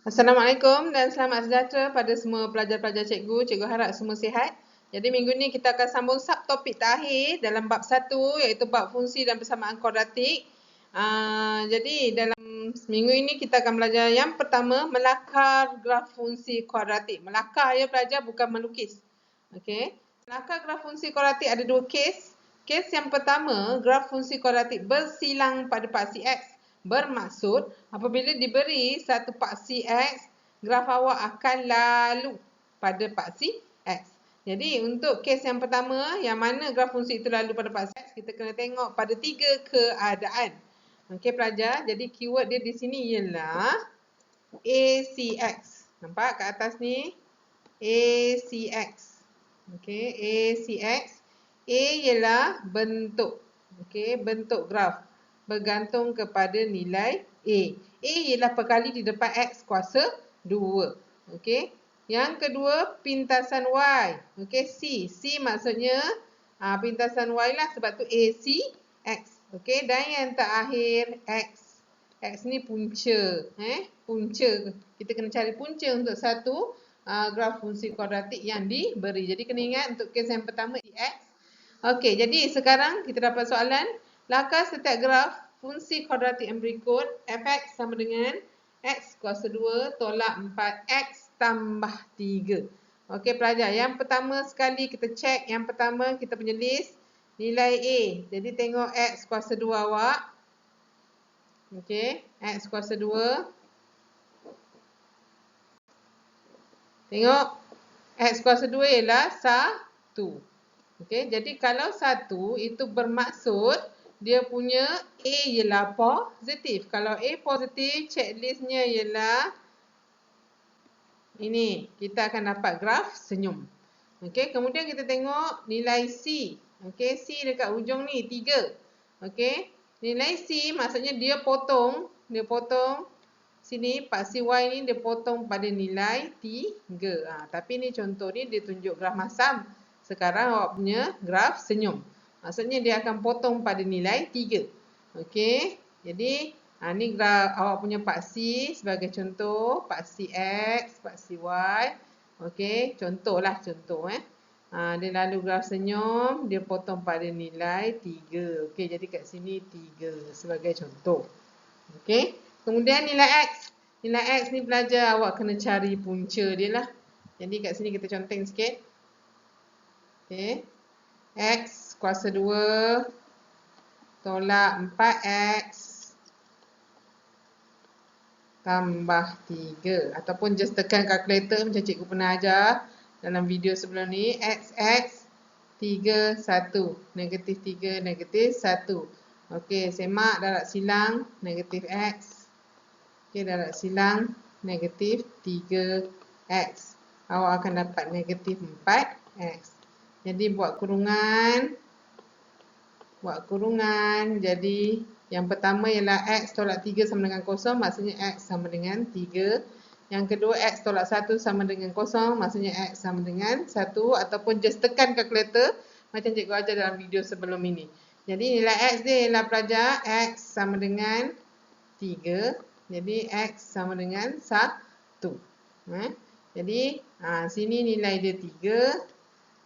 Assalamualaikum dan selamat sejahtera pada semua pelajar-pelajar cikgu. Cikgu harap semua sihat. Jadi minggu ni kita akan sambung subtopik terakhir dalam bab 1 iaitu bab fungsi dan persamaan kuadratik. Jadi dalam minggu ini kita akan belajar yang pertama, melakar graf fungsi kuadratik. Melakar ya pelajar, bukan melukis. Okey. Melakar graf fungsi kuadratik ada dua kes. Kes yang pertama, graf fungsi kuadratik bersilang pada paksi X. Bermaksud, apabila diberi satu paksi X, graf awak akan lalu pada paksi X. Jadi, untuk kes yang pertama, yang mana graf fungsi itu lalu pada paksi X, kita kena tengok pada tiga keadaan. Okey pelajar, jadi keyword dia di sini ialah ACX. Nampak kat atas ni? ACX. Okey, ACX. A ialah bentuk. Okey, bentuk graf. Bergantung kepada nilai A. A ialah perkali di depan X kuasa 2. Okey. Yang kedua, pintasan Y. Okey, C. C maksudnya pintasan Y lah sebab tu AC X. Okey, dan yang terakhir X. X ni punca. Punca. Kita kena cari punca untuk satu graf fungsi kuadratik yang diberi. Jadi kena ingat untuk kes yang pertama X. Okey, jadi sekarang kita dapat soalan. Lakar setiap graf fungsi kuadratik yang berikut. Fx sama dengan X kuasa 2 tolak 4X tambah 3. Okey pelajar, yang pertama sekali kita cek. Yang pertama kita punya list nilai A. Jadi tengok X kuasa 2 awak. Okey, X kuasa 2. Tengok X kuasa 2 ialah 1. Okey, jadi kalau 1 itu bermaksud dia punya A ialah positif. Kalau A positif, checklistnya ialah ini. Kita akan dapat graf senyum. Okey, kemudian kita tengok nilai C. Okey, C dekat ujung ni 3. Okey, nilai C maksudnya dia potong sini paksi Y ni dia potong pada nilai 3. Tapi ni contoh ni dia tunjuk graf masam. Sekarang awak punya graf senyum. Maksudnya dia akan potong pada nilai 3. Okey. Jadi ni graf awak punya paksi sebagai contoh, paksi X, paksi Y. Okey, contohlah contoh dia lalu graf senyum, dia potong pada nilai 3. Okey, jadi kat sini 3 sebagai contoh. Okey. Kemudian nilai X. Nilai X ni pelajar awak kena cari punca dia lah. Jadi kat sini kita conteng sikit. Okey. X kuasa 2 tolak 4X tambah 3. Ataupun just tekan kalkulator macam cikgu pernah ajar dalam video sebelum ni. XX 3, 1. Negatif 3, negatif 1. Okey, semak darab silang negatif X. Okey, darab silang negatif 3X. Awak akan dapat negatif 4X. Jadi buat kurungan. Jadi yang pertama ialah X tolak 3 sama dengan 0. Maksudnya X sama dengan 3. Yang kedua X tolak 1 sama dengan 0. Maksudnya X sama dengan 1. Ataupun just tekan kalkulator macam cikgu ajar dalam video sebelum ini. Jadi nilai X dia ialah pelajar X sama dengan 3. Jadi X sama dengan 1. Jadi sini nilai dia 3.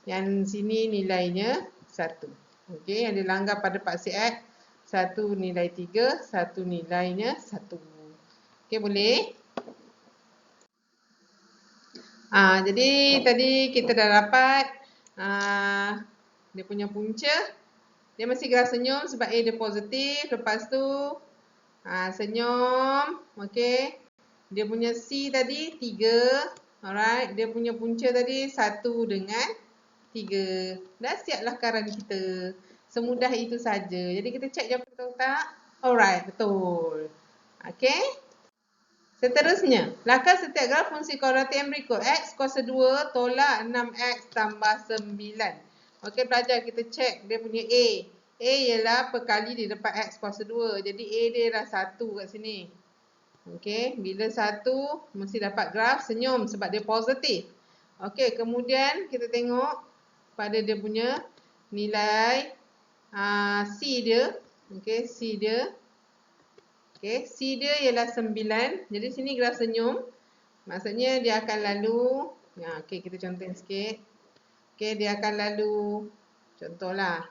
Yang sini nilainya 1. Okey, yang dilanggar pada paksi X, 1 nilai 3, 1 nilainya 1. Okey, boleh? Jadi tadi kita dah dapat dia punya punca. Dia mesti graf senyum sebab A dia positif. Lepas tu senyum. Okey. Dia punya C tadi 3. Alright. Dia punya punca tadi 1 dengan 3. Dah siap lakaran kita. Semudah itu saja. Jadi kita cek jawapan betul tak? Alright, betul. Okey. Seterusnya, lakar setiap graf fungsi kuadratik yang berikut. X kuasa 2 tolak 6X tambah 9. Okey pelajar, kita cek dia punya A. A ialah perkali di depan X kuasa 2. Jadi A dia dah 1 kat sini. Okey, bila 1 mesti dapat graf senyum sebab dia positif. Okey, kemudian kita tengok pada dia punya nilai C dia. Okey, C dia. Okey, C dia ialah 9. Jadi sini graf senyum. Maksudnya dia akan lalu, okey kita contohin sikit. Okey, dia akan lalu, contohlah.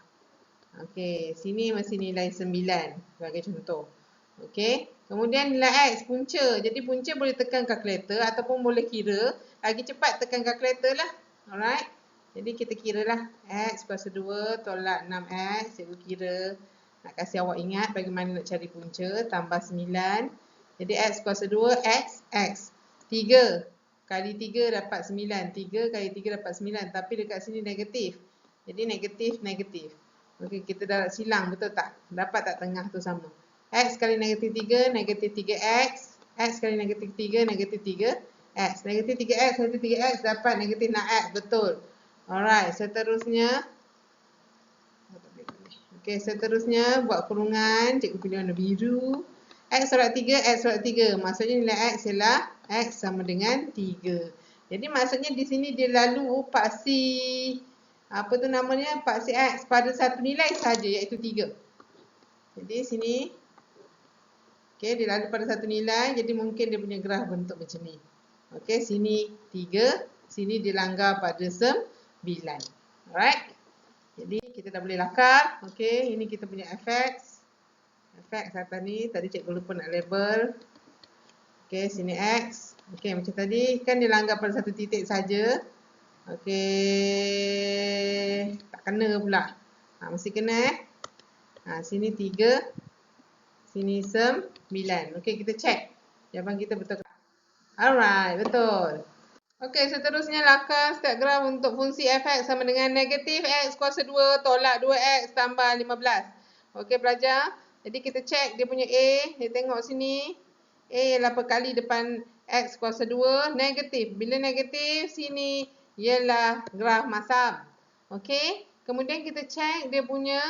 Okey, sini mesti nilai 9 sebagai contoh. Okey, kemudian nilai X punca. Jadi punca boleh tekan kalkulator ataupun boleh kira. Lagi cepat tekan kalkulator lah. Alright. Jadi kita kiralah X kuasa 2 tolak 6X. Cikgu kira. Nak kasih awak ingat bagaimana nak cari punca. Tambah 9. Jadi X kuasa 2 X, X. 3 kali 3 dapat 9. 3 kali 3 dapat 9. Tapi dekat sini negatif. Jadi negatif, negatif. Okey, kita dah silang, betul tak? Dapat tak tengah tu sama? X kali negatif 3, negatif 3X. X kali negatif 3, negatif 3X. Negatif 3X, negatif 3X dapat negatif 6X, betul. Alright, seterusnya. Okey, seterusnya buat kurungan. Cikgu pilih warna biru. X solat 3, X solat 3. Maksudnya nilai X ialah X sama dengan 3. Jadi maksudnya di sini dia lalu paksi apa tu namanya, paksi X pada satu nilai saja iaitu 3. Jadi sini okey, dia lalu pada satu nilai, jadi mungkin dia punya graf bentuk macam ni. Okey, sini 3, sini dilanggar pada 9. Alright. Jadi kita dah boleh lakar. Okey, ini kita punya fx. Fx atas ni, tadi cikgu lupa nak label. Okey, sini X. Okey, macam tadi kan dilanggar pada satu titik saja. Okey, tak kena pula. Mesti kena sini 3, sini 9. Okey, kita check. Jawapan kita betul tak? Alright, betul. Okey, seterusnya lakar setiap graf untuk fungsi fx sama dengan negatif x kuasa 2 tolak 2x tambah 15. Okey, pelajar. Jadi kita check dia punya A. Dia tengok sini. A ialah perkali depan x kuasa 2 negatif. Bila negatif, sini ialah graf masam. Okey. Kemudian kita check dia punya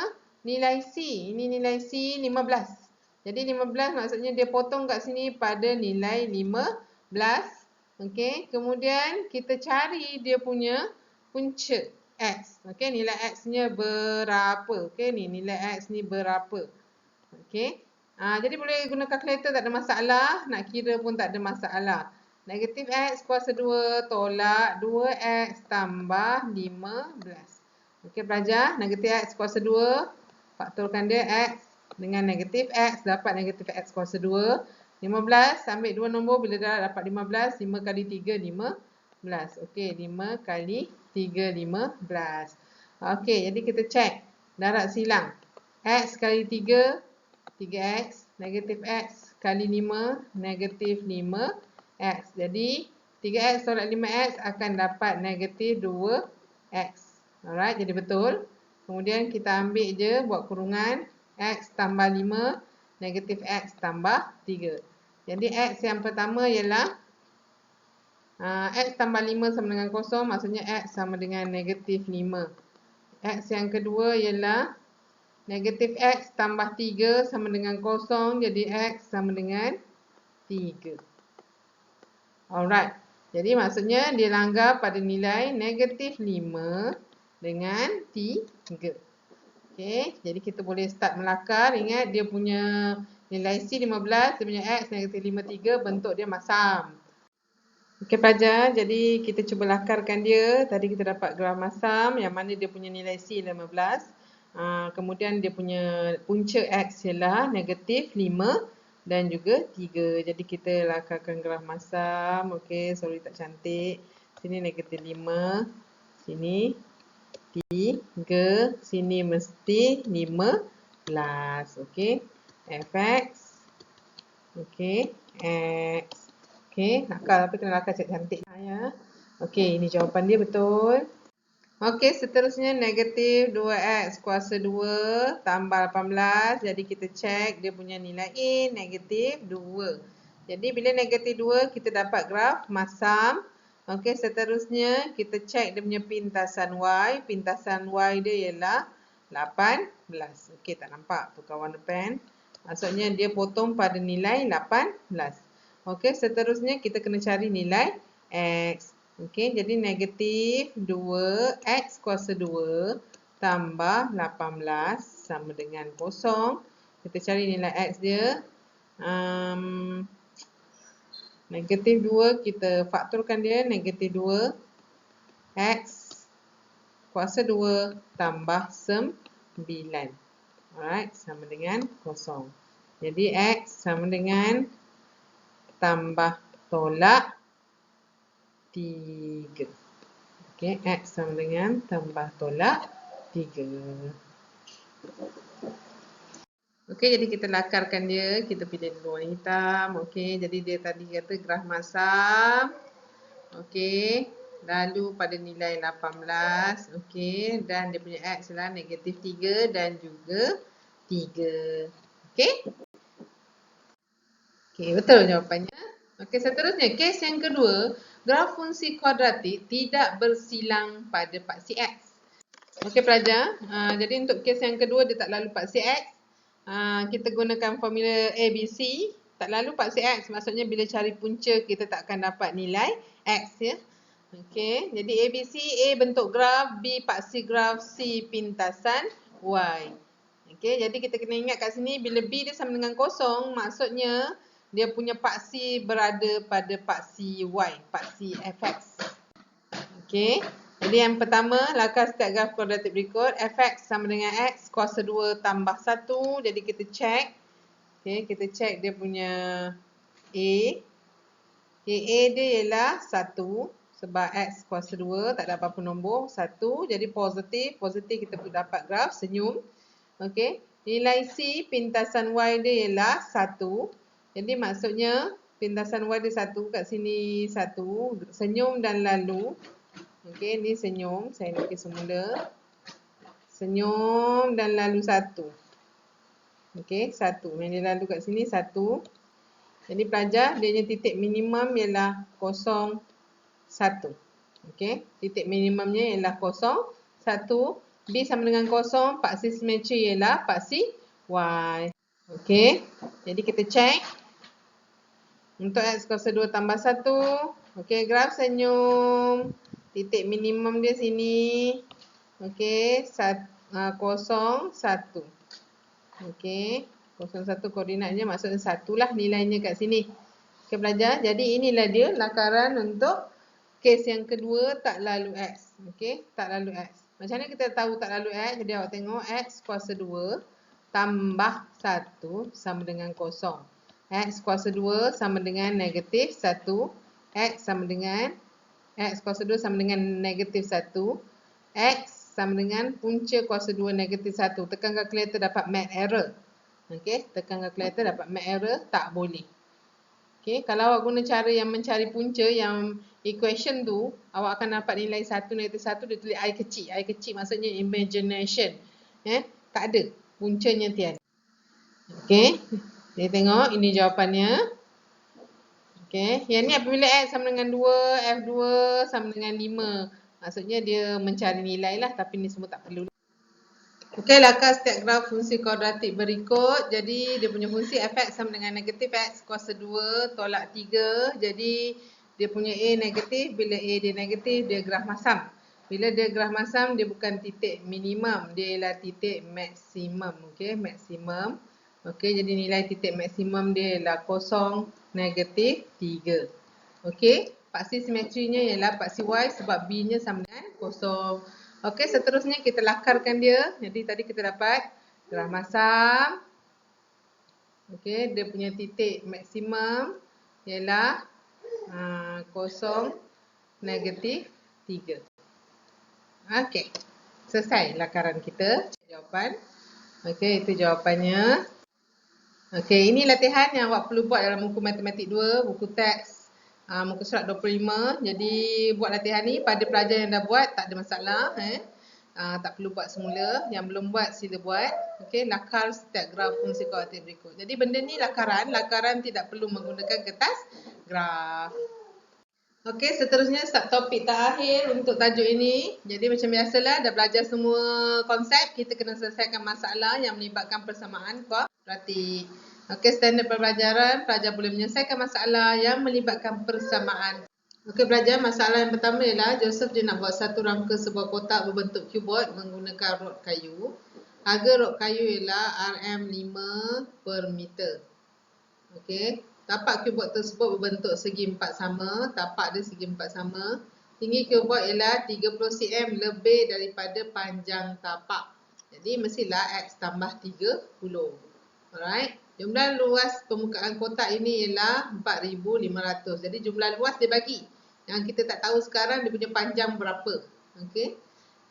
nilai C. Ini nilai C 15. Jadi 15 maksudnya dia potong kat sini pada nilai 15. Okey. Kemudian kita cari dia punya punca X. Okey. Nilai X-nya berapa? Okey. Ni nilai X ni berapa? Okey. Jadi boleh guna kalkulator, tak ada masalah. Nak kira pun tak ada masalah. Negatif X kuasa 2 tolak 2X tambah 15. Okey pelajar, negatif X kuasa 2. Faktorkan dia X dengan negatif X. Dapat negatif X kuasa 2. 15, ambil 2 nombor. Bila dah dapat 15, 5 kali 3, 15. Okey, 5 kali 3, 15. Okey, jadi kita cek darat silang. X kali 3, 3x, negatif x kali 5, negatif 5x. Jadi 3x tolak 5x akan dapat negatif 2x. Alright, jadi betul. Kemudian kita ambil je buat kurungan x tambah 5, negatif x tambah 3. Jadi x yang pertama ialah x tambah 5 sama dengan kosong, maksudnya x sama dengan negatif 5. X yang kedua ialah negatif X tambah 3 sama dengan kosong. Jadi X sama dengan 3. Alright. Jadi maksudnya dia langgar pada nilai negatif 5 dengan 3. Okey. Jadi kita boleh start melakar. Ingat dia punya nilai C 15. Dia punya X negatif 5, 3. Bentuk dia masam. Okey pelajar. Jadi kita cuba lakarkan dia. Tadi kita dapat graf masam. Yang mana dia punya nilai C 15. Kemudian dia punya punca X ialah negatif 5 dan juga 3. Jadi kita lakarkan graf masam. Okey, sorry tak cantik. Sini negatif 5. Sini 3. Sini mesti 15. Okey. Fx. Okey. X. Okey, nakal tapi kena lakar cantik ya. Okey, ini jawapan dia betul. Okey, seterusnya negatif 2x kuasa 2 tambah 18. Jadi kita cek dia punya nilai A negatif 2. Jadi bila negatif 2 kita dapat graf masam. Okey, seterusnya kita cek dia punya pintasan Y. Pintasan Y dia ialah 18. Okey, tak nampak tukar warna pen. Maksudnya dia potong pada nilai 18. Okey, seterusnya kita kena cari nilai X. Okey, jadi negatif 2x kuasa 2 tambah 18 sama dengan kosong. Kita cari nilai x dia. Negatif 2 kita faktorkan dia, negatif 2 X kuasa 2 tambah 9. Alright, sama dengan kosong. Jadi X sama dengan tambah tolak 3. Okey, X sama dengan tambah tolak 3. Okey, jadi kita lakarkan dia. Kita pilih dulu warna hitam. Okey, jadi dia tadi kata graf masam. Okey, lalu pada nilai 18. Okey, dan dia punya X adalah negatif 3 dan juga 3. Okey? Okey, betul jawapannya. Okey, seterusnya kes yang kedua, graf fungsi kuadratik tidak bersilang pada paksi X. Okey pelajar, jadi untuk kes yang kedua dia tak lalu paksi X. Kita gunakan formula ABC, tak lalu paksi X, maksudnya bila cari punca kita tak akan dapat nilai X ya. Okey, jadi ABC, A bentuk graf, B paksi graf, C pintasan Y. Okey, jadi kita kena ingat kat sini bila B dia sama dengan kosong, maksudnya dia punya paksi berada pada paksi Y, paksi fx. Okey, jadi yang pertama, lakar setiap graf kuadratik berikut. Fx sama dengan X kuasa 2 tambah 1. Jadi kita check. Okey, kita check dia punya A. A dia ialah 1. Sebab X kuasa 2, tak ada apa-apa nombor. 1, jadi positif. Positif kita pun dapat graf senyum. Okey, nilai C pintasan Y dia ialah 1. Jadi maksudnya pintasan Y dia 1, kat sini 1. Senyum dan lalu. Okey, ni senyum. Saya lukis semula. Senyum dan lalu 1. Okey, 1. Yang dia lalu kat sini 1. Jadi pelajar, dia punya titik minimum ialah 0, 1. Okey, titik minimumnya ialah 0, 1. B sama dengan 0, paksi simetri ialah paksi Y. Okey, jadi kita check. Untuk X kuasa 2 tambah 1. Okey, graf senyum. Titik minimum dia sini. Okey, 0, 1. Okey, 0, 1 koordinatnya maksudnya 1 lah nilainya kat sini. Okey pelajar, jadi inilah dia lakaran untuk kes yang kedua tak lalu X. Okey, tak lalu X. Macam mana kita tahu tak lalu X? Jadi awak tengok X kuasa 2 tambah 1 sama dengan 0. X kuasa 2 sama dengan negatif 1. X sama dengan X kuasa 2 sama dengan negatif 1. X sama dengan punca kuasa 2 negatif 1. Tekan kalkulator dapat math error. Okey, tekan kalkulator dapat math error, tak boleh. Okey, kalau awak guna cara yang mencari punca yang equation tu, awak akan dapat nilai 1 negatif 1 dia tulis I kecil. I kecil maksudnya imagination. Tak ada. Puncanya tiada. Okey. Dia tengok ini jawapannya. Okey, yang ni apabila X sama dengan 2, F2 sama dengan 5. Maksudnya dia mencari nilai lah, tapi ni semua tak perlu. Okey, lakar setiap graf fungsi kuadratik berikut. Jadi dia punya fungsi fx sama dengan negatif X kuasa 2 tolak 3. Jadi dia punya A negatif, bila A dia negatif, dia graf masam. Bila dia graf masam, dia bukan titik minimum, dia ialah titik maksimum. Okey, maksimum. Okey, jadi nilai titik maksimum dia ialah 0, negatif 3. Okey, paksi simetrinya ialah paksi Y sebab B-nya sama dengan 0. Okey, seterusnya kita lakarkan dia. Jadi tadi kita dapat graf masam. Okey, dia punya titik maksimum ialah 0, negatif 3. Okey, selesai lakaran kita. Jawapan. Okey, itu jawapannya. Okey, ini latihan yang awak perlu buat dalam buku matematik 2, buku teks muka surat 25. Jadi buat latihan ni pada pelajar yang dah buat tak ada masalah. Tak perlu buat semula. Yang belum buat sila buat. Okey, lakar setiap graf fungsi kuadratik berikut. Jadi benda ni lakaran. Lakaran tidak perlu menggunakan kertas graf. Okey, seterusnya start topik terakhir untuk tajuk ini. Jadi macam biasalah dah belajar semua konsep. Kita kena selesaikan masalah yang melibatkan persamaan kuadratik. Okey, standard pembelajaran, pelajar boleh menyelesaikan masalah yang melibatkan persamaan. Okey pelajar, masalah yang pertama ialah Joseph dia nak buat satu rangka sebuah kotak berbentuk cuboid menggunakan rod kayu. Harga rod kayu ialah RM5 per meter. Okey. tapak cuboid tersebut berbentuk segi empat sama, tapak dia segi empat sama. Tinggi cuboid ialah 30 cm lebih daripada panjang tapak. Jadi mestilah X tambah 30. Alright. Jumlah luas permukaan kotak ini ialah 4,500. Jadi jumlah luas dia bagi. Yang kita tak tahu sekarang dia punya panjang berapa. Okey.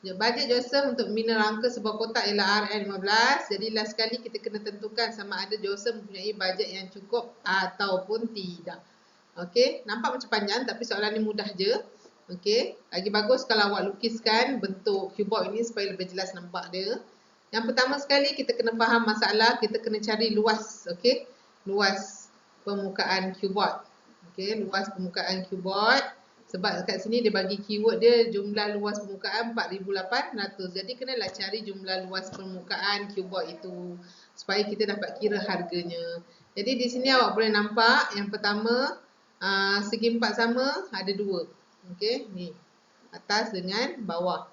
Bajet Joseph untuk membina rangka sebuah kotak ialah RM15. Jadi last sekali kita kena tentukan sama ada Joseph mempunyai bajet yang cukup ataupun tidak. Okey, nampak macam panjang tapi soalan ni mudah je. Okey, lagi bagus kalau awak lukiskan bentuk cuboid ini supaya lebih jelas nampak dia. Yang pertama sekali kita kena faham masalah, kita kena cari luas, okey? Luas permukaan cuboid. Okey, luas permukaan cuboid. Sebab kat sini dia bagi keyword dia jumlah luas permukaan 4,800. Jadi kenalah cari jumlah luas permukaan cuboid itu supaya kita dapat kira harganya. Jadi di sini awak boleh nampak yang pertama segi empat sama ada dua. Okey, ni atas dengan bawah.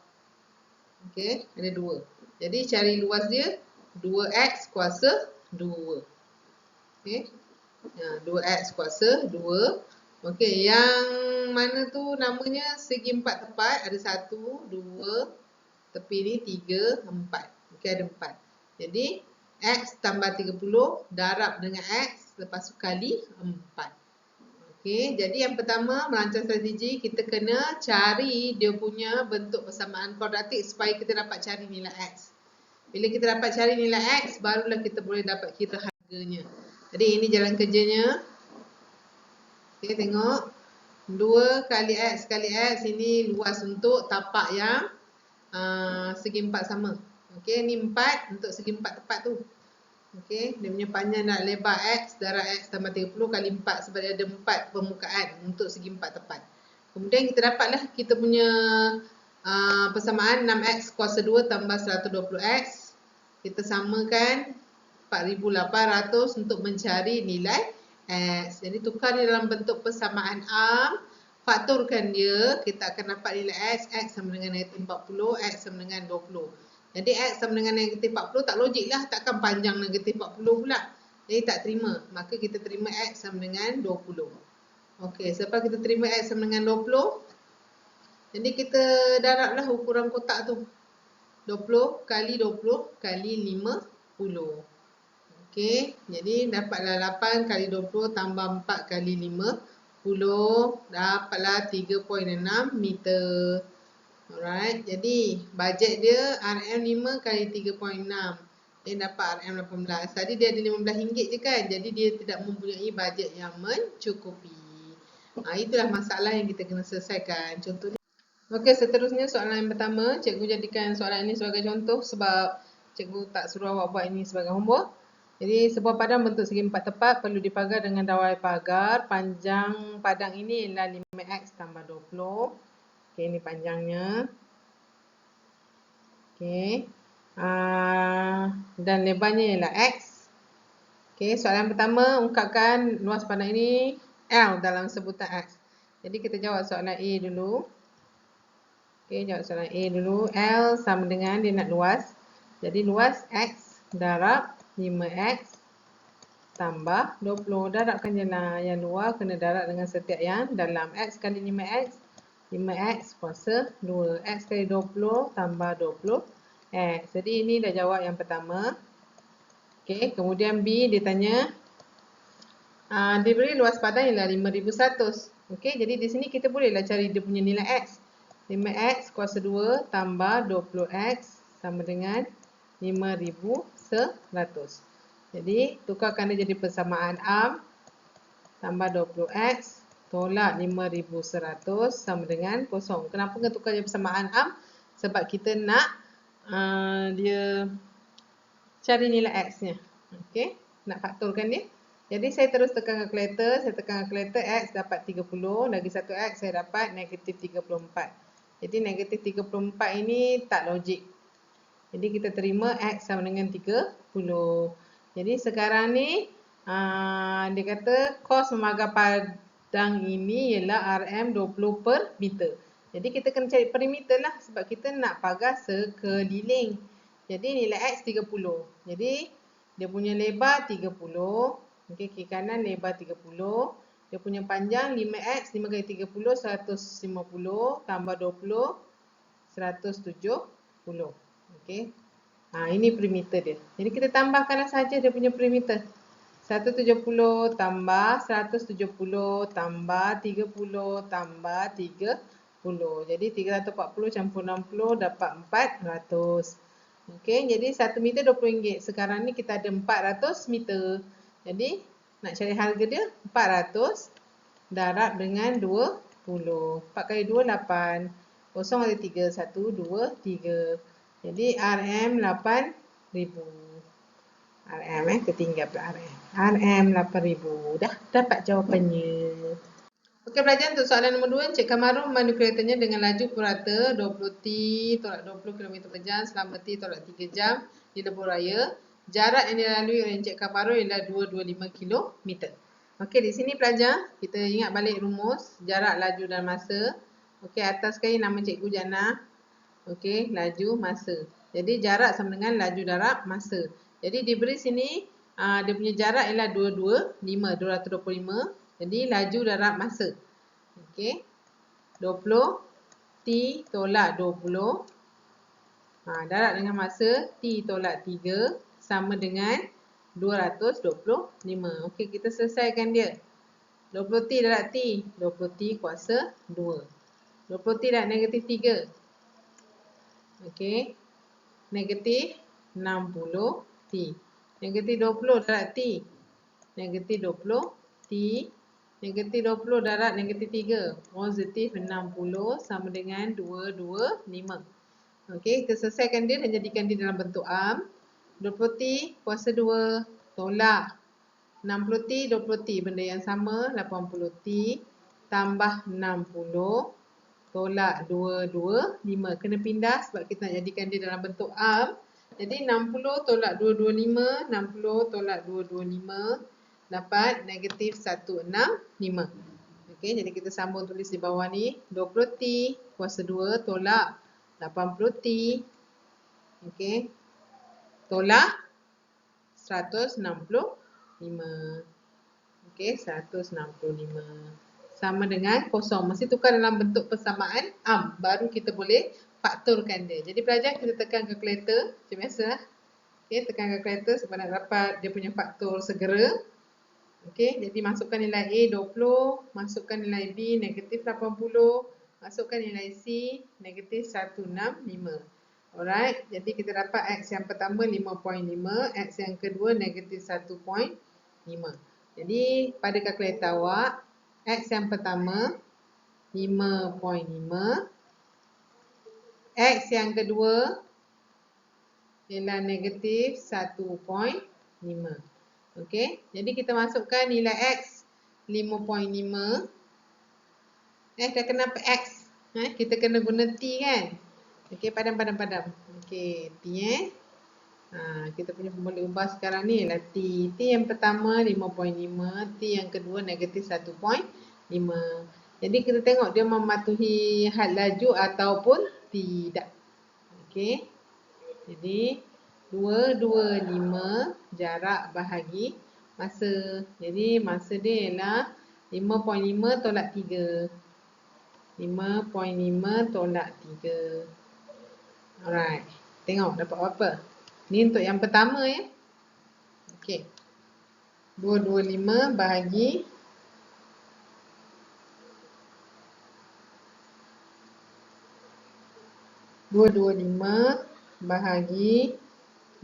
Okey, ada dua. Jadi cari luas dia 2x kuasa 2. Okey. 2x kuasa 2. Okey, yang mana tu namanya segi empat tepat ada 1, 2, tepi ni 3, 4. Okey, ada 4. Jadi x tambah 30 darab dengan x lepas tu kali 4. Okey, jadi yang pertama merancang strategi kita kena cari dia punya bentuk persamaan kuadratik supaya kita dapat cari nilai x. Bila kita dapat cari nilai x barulah kita boleh dapat kira harganya. Jadi ini jalan kerjanya. Okey, tengok. 2 kali X kali X ini luas untuk tapak yang segi empat sama. Okey, ni 4 untuk segi empat tepat tu. Okey, dia punya panjang dan lebar X darab X tambah 30 kali 4 sebab dia ada 4 permukaan untuk segi empat tepat. Kemudian kita dapatlah kita punya persamaan 6X kuasa 2 tambah 120X. Kita samakan 4,800 untuk mencari nilai X. Jadi tukar dia dalam bentuk persamaan arm. Faktorkan dia, kita akan dapat nilai X. X sama dengan negatif 40, X sama dengan 20. Jadi X sama dengan negatif 40 tak logik lah. Takkan panjang negatif 40 pula. Jadi tak terima. Maka kita terima X sama dengan 20. Okey, selepas kita terima X sama dengan 20. Jadi kita darablah ukuran kotak tu. 20 kali 20 kali 50. Okey, jadi dapatlah 8 kali 20 tambah 4 kali 50. Dapatlah 3.6 meter. Alright, jadi bajet dia RM5 kali 3.6. Dia dapat RM18. Tadi dia ada RM15 je kan. Jadi dia tidak mempunyai bajet yang mencukupi. Itulah masalah yang kita kena selesaikan. Contohnya. Okey, seterusnya soalan yang pertama. Cikgu jadikan soalan ini sebagai contoh sebab cikgu tak suruh awak buat ini sebagai homework. Jadi sebuah padang bentuk segi empat tepat perlu dipagar dengan dawai pagar. Panjang padang ini ialah 5x tambah 20. Okey, ini panjangnya. Okey. Dan lebarnya ialah x. Okey, soalan pertama, ungkapkan luas padang ini L dalam sebutan x. Jadi kita jawab soalan A dulu. Okey, jawab soalan A dulu. L sama dengan dia nak luas. Jadi luas x darab 5x tambah 20. Darabkan je lah. Yang luar kena darab dengan setiap yang dalam. X kali 5x. 5x kuasa 2. X kali 20 tambah 20. X. Jadi ini dah jawab yang pertama. Okey, kemudian B dia tanya. Diberi luas padang ialah 5,100. Okey, jadi di sini kita bolehlah cari dia punya nilai X. 5x kuasa 2 tambah 20x sama dengan 5,100. Jadi tukarkan dia jadi persamaan arm tambah 20x tolak 5,100 sama dengan kosong. Kenapa kena tukar jadi persamaan arm? Sebab kita nak dia cari nilai x-nya. Okey, nak faktorkan dia. Jadi saya terus tekan kalkulator, saya tekan kalkulator x dapat 30, lagi 1x saya dapat negatif 34. Jadi negatif 34 ini tak logik. Jadi kita terima x sama dengan 30. Jadi sekarang ni dia kata kos memagar padang ini ialah RM20 per meter. Jadi kita kena cari perimeter lah sebab kita nak pagar sekeliling. Jadi nilai x 30. Jadi dia punya lebar 30. Okey, kiri kanan lebar 30. Dia punya panjang 5x, 5 kali 30, 150 tambah 20, 170. Okey. Ini perimeter dia. Jadi kita tambahkanlah saja dia punya perimeter. 170 tambah 170 tambah 30 tambah 30. Jadi 340 campur 60 dapat 400. Okey, jadi 1 meter RM20. Sekarang ni kita ada 400 meter. Jadi nak cari harga dia 400 darab dengan 20. 4 kali 2 8. 0 ada 3, 1 2 3. Jadi RM 8,000. RM tertinggal pula RM. RM 8,000. Dah dapat jawapannya. Okey, pelajaran untuk soalan nombor 2. Encik Kamaru memandu keretanya dengan laju purata 20 T tolak 20 km per jam selama T tolak 3 jam di lebuh raya. Jarak yang dilalui oleh Encik Kamaru ialah 225 km. Okey, di sini pelajar, kita ingat balik rumus jarak, laju dan masa. Okey, atas sekali nama Cikgu Jannah. Okey, laju, masa. Jadi jarak sama dengan laju darab masa. Jadi diberi sini dia punya jarak ialah 225. Jadi laju darab masa. Okey. 20 T tolak 20. Darab dengan masa T tolak 3 sama dengan 225. Okey, kita selesaikan dia. 20 T darab T, 20 T kuasa 2. 20 T darab negatif 3. Okey. Negatif 60 T. Negatif 20 darab T. Negatif 20 T. Negatif 20 darab negatif 3. Positif 60 sama dengan 225. Okey, kita selesaikan dia dan jadikan dia dalam bentuk am. 20 T kuasa 2 tolak 60 T, 20 T benda yang sama, 80 T tambah 60 tolak 225. Kena pindah sebab kita nak jadikan dia dalam bentuk am. Jadi 60 tolak 225, 60 tolak 225 dapat negatif 165. Okey, jadi kita sambung tulis di bawah ni. 20 T kuasa 2 tolak 80 T. Okey. Tolak 165. Okey, 165. Sama dengan kosong. Mesti tukar dalam bentuk persamaan am. Baru kita boleh faktorkan dia. Jadi pelajar kita tekan kalkulator. Macam biasa lah. Okey, tekan kalkulator sebab nak dapat dia punya faktor segera. Okey, jadi masukkan nilai A 20. Masukkan nilai B negatif 80. Masukkan nilai C negatif 165. Alright, jadi kita dapat X yang pertama 5.5. X yang kedua negatif 1.5. Jadi pada kalkulator awak, X yang pertama 5.5. X yang kedua ialah negatif 1.5. Okey, jadi kita masukkan nilai X 5.5. Dah kenapa X? Kita kena guna T kan? Okey, padam. Okey, T kita punya boleh ubah sekarang ni ialah T. T yang pertama 5.5, T yang kedua negatif 1.5. Jadi kita tengok dia mematuhi had laju ataupun tidak. Okey. Jadi 225 jarak bahagi masa. Jadi masa dia ialah 5.5 tolak 3. 5.5 tolak 3. Alright. Tengok dapat apa? Ni untuk yang pertama ya. Okey. 225 bahagi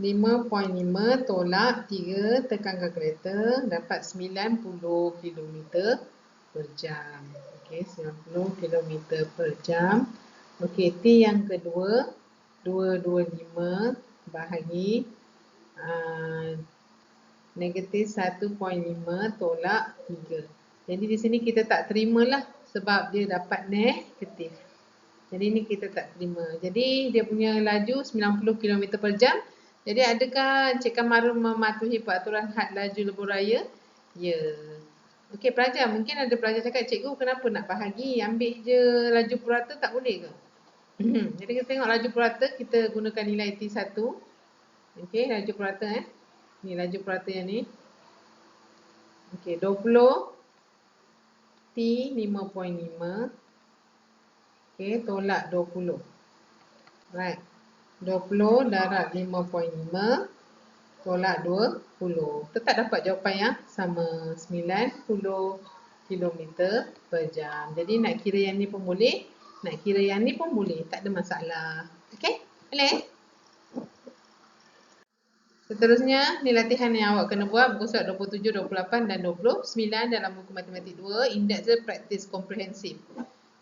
5.5 tolak 3, tekan kalkulator, dapat 90 km per jam. Okey, 90 km per jam. Okey, T yang kedua 225 bahagi negatif 1.5 tolak 3. Jadi di sini kita tak terimalah sebab dia dapat negatif. Jadi ni kita tak terima. Jadi dia punya laju 90 km per jam. Jadi adakah Encik Kamaru mematuhi peraturan had laju lebuh raya? Ya. Okey pelajar, mungkin ada pelajar cakap, cikgu kenapa nak bahagi? Ambil je laju purata tak boleh ke? Jadi kita tengok laju purata, kita gunakan nilai T1. Okey, laju purata Ni laju purata yang ni. Okey, 20 T 5.5. Okey, tolak 20. Right. 20 darab 5.5 tolak 20. Tetap dapat jawapan yang sama, 90 kilometer per jam. Jadi nak kira yang ni pun boleh, nak kira yang ni pun boleh, tak ada masalah. Okey? Boleh? Seterusnya, ni latihan yang awak kena buat buku surat 27, 28 dan 29 dalam buku matematik 2, indeks dia praktis komprehensif.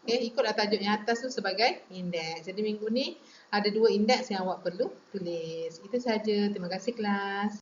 Okay, ikutlah tajuk yang atas tu sebagai indeks. Jadi minggu ni ada 2 indeks yang awak perlu tulis. Itu saja. Terima kasih kelas.